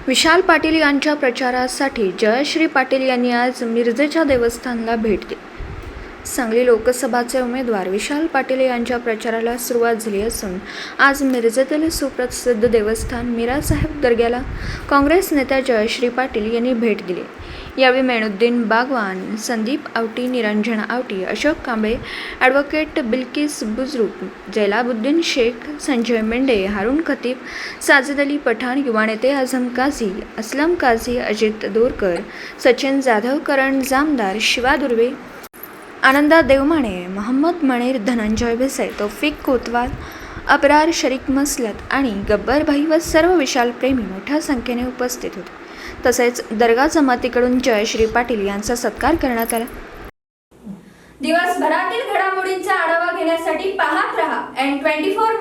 विशाल पाटील यांच्या प्रचारासाठी जयश्री पाटील यांनी आज मिरजेच्या देवस्थानला भेट दिली. सांगली लोकसभाचे उमेदवार विशाल पाटील यांच्या प्रचाराला सुरुवात झाली असून आज मिरजेतील सुप्रसिद्ध देवस्थान मीरासाहेब दर्ग्याला काँग्रेस नेत्या जयश्री पाटील यांनी भेट दिली. यावेळी मेनुद्दीन बागवान, संदीप आवटी, निरंजन आवटी, अशोक कांबळे, ॲडव्होकेट बिल्किस बुजुर्ग, जैलाबुद्दीन शेख, संजय मेंढे, हारून खतीब, साजिद अली पठाण, युवा नेते आझम काझी, असलम काझी, अजित दोरकर, सचिन जाधव, करण जामदार, शिवा दुर्वे, आनंदा देवमाणे, मोहम्मद मणिर, धनंजय भिसे, तौफिक कोतवाल, अबरार शरीक मसलत आणि गब्बर भाई व सर्व विशाल प्रेमी मोठ्या संख्येने उपस्थित होते. तसेच दर्गा जमातीकडून जयश्री पाटील यांचा सत्कार करण्यात आला. दिवसभरातील घडामोडींचा आढावा घेण्यासाठी पाहत रहा N24